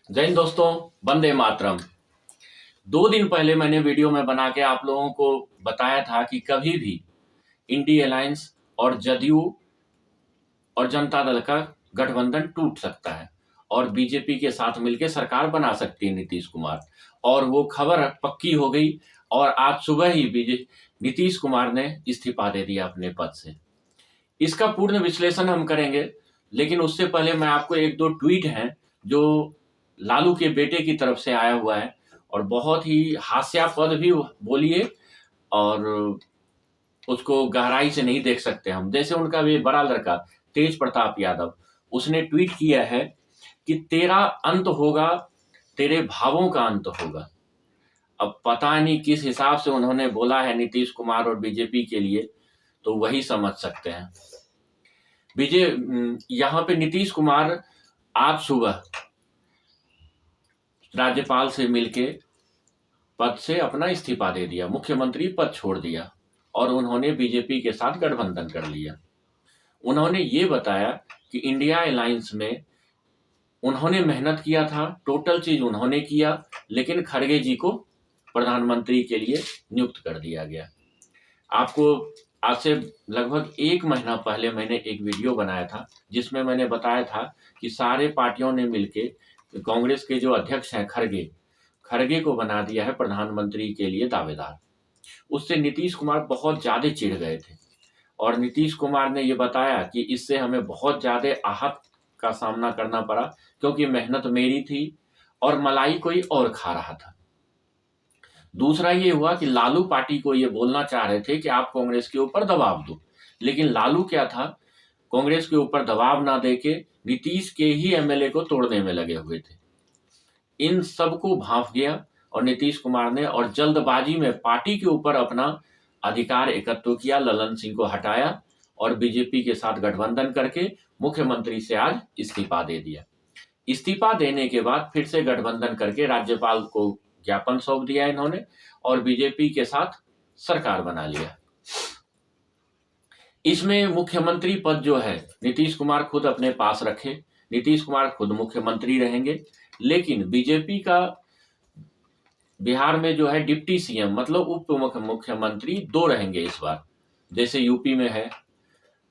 जय हिंद दोस्तों, वंदे मातरम। 2 दिन पहले मैंने वीडियो में बना के आप लोगों को बताया था कि कभी भी इंडी अलायंस और जदयू और जनता दल का गठबंधन टूट सकता है और बीजेपी के साथ मिलकर सरकार बना सकती है नीतीश कुमार। और वो खबर पक्की हो गई और आज सुबह ही नीतीश कुमार ने इस्तीफा दे दिया अपने पद से। इसका पूर्ण विश्लेषण हम करेंगे, लेकिन उससे पहले मैं आपको एक दो ट्वीट हैं जो लालू के बेटे की तरफ से आया हुआ है और बहुत ही हास्यास्पद भी बोलिए, और उसको गहराई से नहीं देख सकते हम। जैसे उनका भी बड़ा लड़का तेज प्रताप यादव, उसने ट्वीट किया है कि तेरा अंत होगा, तेरे भावों का अंत होगा। अब पता नहीं किस हिसाब से उन्होंने बोला है नीतीश कुमार और बीजेपी के लिए, तो वही समझ सकते हैं। यहाँ पे नीतीश कुमार आज सुबह राज्यपाल से मिलके पद से अपना इस्तीफा दे दिया, मुख्यमंत्री पद छोड़ दिया और उन्होंने बीजेपी के साथ गठबंधन कर लिया। उन्होंने ये बताया कि इंडिया अलायंस में उन्होंने मेहनत किया था, टोटल चीज उन्होंने किया, लेकिन खड़गे जी को प्रधानमंत्री के लिए नियुक्त कर दिया गया। आपको आज से लगभग 1 महीना पहले मैंने एक वीडियो बनाया था जिसमें मैंने बताया था कि सारे पार्टियों ने मिलके कांग्रेस के जो अध्यक्ष हैं खड़गे को बना दिया है प्रधानमंत्री के लिए दावेदार। उससे नीतीश कुमार बहुत ज्यादा चिढ़ गए थे और नीतीश कुमार ने ये बताया कि इससे हमें बहुत ज्यादा आहत का सामना करना पड़ा, क्योंकि मेहनत मेरी थी और मलाई कोई और खा रहा था। दूसरा ये हुआ कि लालू पार्टी को ये बोलना चाह रहे थे कि आप कांग्रेस के ऊपर दबाव दो, लेकिन लालू क्या था, कांग्रेस के ऊपर दबाव ना देके नीतीश के ही एमएलए को तोड़ने में लगे हुए थे। इन सबको भांप गया और नीतीश कुमार ने और जल्दबाजी में पार्टी के ऊपर अपना अधिकार एकत्र किया, ललन सिंह को हटाया और बीजेपी के साथ गठबंधन करके मुख्यमंत्री से आज इस्तीफा दे दिया। इस्तीफा देने के बाद फिर से गठबंधन करके राज्यपाल को ज्ञापन सौंप दिया इन्होंने और बीजेपी के साथ सरकार बना लिया। इसमें मुख्यमंत्री पद जो है नीतीश कुमार खुद अपने पास रखे, नीतीश कुमार खुद मुख्यमंत्री रहेंगे, लेकिन बीजेपी का बिहार में जो है डिप्टी सीएम मतलब उप मुख्यमंत्री 2 रहेंगे इस बार। जैसे यूपी में है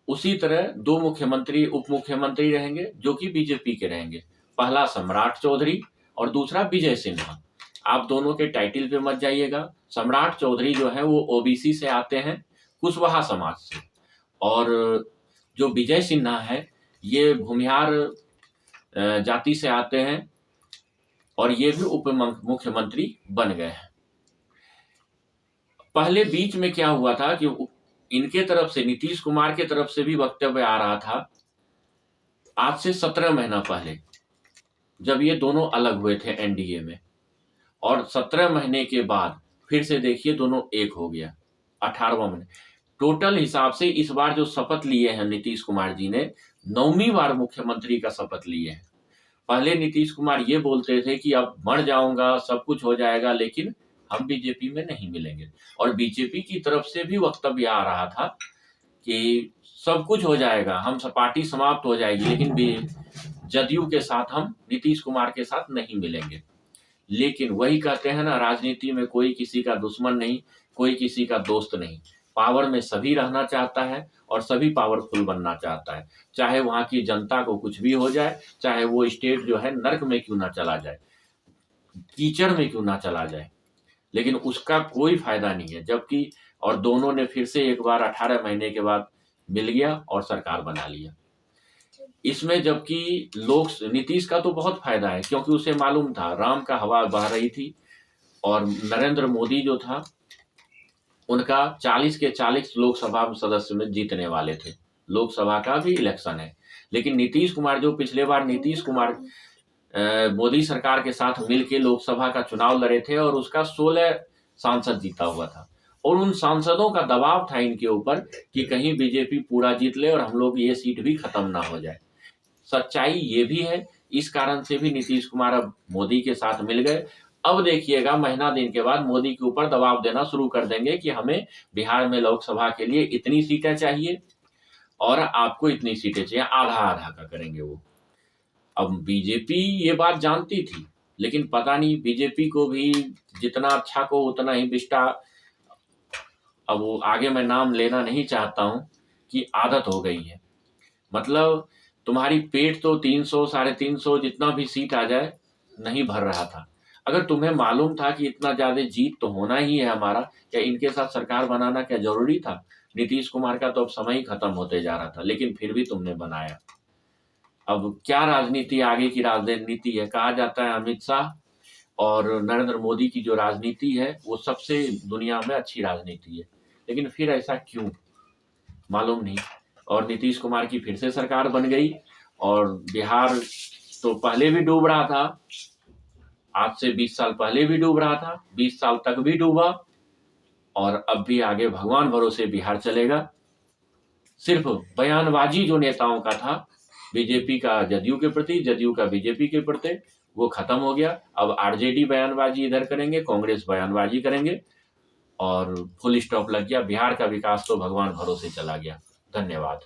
उसी तरह 2 मुख्यमंत्री उप मुख्यमंत्री रहेंगे जो कि बीजेपी के रहेंगे। पहला सम्राट चौधरी और दूसरा विजय सिन्हा। आप दोनों के टाइटल पे मत जाइएगा। सम्राट चौधरी जो है वो ओबीसी से आते हैं, कुशवाहा समाज से, और जो विजय सिन्हा है ये भूमिहार जाति से आते हैं और ये भी उप मुख्यमंत्री बन गए हैं। पहले बीच में क्या हुआ था कि इनके तरफ से नीतीश कुमार के तरफ से भी वक्तव्य आ रहा था आज से 17 महीना पहले, जब ये दोनों अलग हुए थे एनडीए में, और 17 महीने के बाद फिर से देखिए दोनों एक हो गया 18वां महीने। टोटल हिसाब से इस बार जो शपथ लिए हैं नीतीश कुमार जी ने 9वीं बार मुख्यमंत्री का शपथ लिए हैं। पहले नीतीश कुमार ये बोलते थे कि अब मर जाऊंगा, सब कुछ हो जाएगा, लेकिन हम बीजेपी में नहीं मिलेंगे, और बीजेपी की तरफ से भी वक्तव्य आ रहा था कि सब कुछ हो जाएगा, हम पार्टी समाप्त हो जाएगी, लेकिन जदयू के साथ हम नीतीश कुमार के साथ नहीं मिलेंगे। लेकिन वही कहते हैं ना, राजनीति में कोई किसी का दुश्मन नहीं, कोई किसी का दोस्त नहीं। पावर में सभी रहना चाहता है और सभी पावरफुल बनना चाहता है, चाहे वहां की जनता को कुछ भी हो जाए, चाहे वो स्टेट जो है नर्क में क्यों ना चला जाए, कीचड़ में क्यों ना चला जाए, लेकिन उसका कोई फायदा नहीं है। जबकि और दोनों ने फिर से एक बार 18 महीने के बाद मिल गया और सरकार बना लिया। इसमें जबकि लोग नीतीश का तो बहुत फायदा है, क्योंकि उसे मालूम था राम का हवा बह रही थी और नरेंद्र मोदी जो था उनका 40 के 40 लोकसभा सदस्य में जीतने वाले थे। लोकसभा का भी इलेक्शन है, लेकिन नीतीश कुमार जो पिछले बार नीतीश कुमार मोदी सरकार के साथ मिलकर लोकसभा का चुनाव लड़े थे और उसका 16 सांसद जीता हुआ था, और उन सांसदों का दबाव था इनके ऊपर कि कहीं बीजेपी पूरा जीत ले और हम लोग ये सीट भी खत्म ना हो जाए। सच्चाई ये भी है, इस कारण से भी नीतीश कुमार अब मोदी के साथ मिल गए। अब देखिएगा महीना दिन के बाद मोदी के ऊपर दबाव देना शुरू कर देंगे कि हमें बिहार में लोकसभा के लिए इतनी सीटें चाहिए और आपको इतनी सीटें चाहिए, आधा आधा का करेंगे वो। अब बीजेपी ये बात जानती थी, लेकिन पता नहीं बीजेपी को भी जितना अच्छा को उतना ही बिष्टा, अब वो आगे मैं नाम लेना नहीं चाहता हूँ, कि आदत हो गई है। मतलब तुम्हारी पेट तो 300 350 जितना भी सीट आ जाए नहीं भर रहा था। अगर तुम्हें मालूम था कि इतना ज्यादा जीत तो होना ही है हमारा, क्या इनके साथ सरकार बनाना क्या जरूरी था? नीतीश कुमार का तो अब समय ही खत्म होते जा रहा था, लेकिन फिर भी तुमने बनाया। अब क्या राजनीति, आगे की राजनीति है, कहा जाता है अमित शाह और नरेंद्र मोदी की जो राजनीति है वो सबसे दुनिया में अच्छी राजनीति है, लेकिन फिर ऐसा क्यों मालूम नहीं। और नीतीश कुमार की फिर से सरकार बन गई, और बिहार तो पहले भी डूब रहा था, आज से 20 साल पहले भी डूब रहा था, 20 साल तक भी डूबा, और अब भी आगे भगवान भरोसे बिहार चलेगा। सिर्फ बयानबाजी जो नेताओं का था, बीजेपी का जदयू के प्रति, जदयू का बीजेपी के प्रति, वो खत्म हो गया। अब आरजेडी बयानबाजी इधर करेंगे, कांग्रेस बयानबाजी करेंगे, और फुल स्टॉप लग गया। बिहार का विकास तो भगवान भरोसे चला गया। धन्यवाद।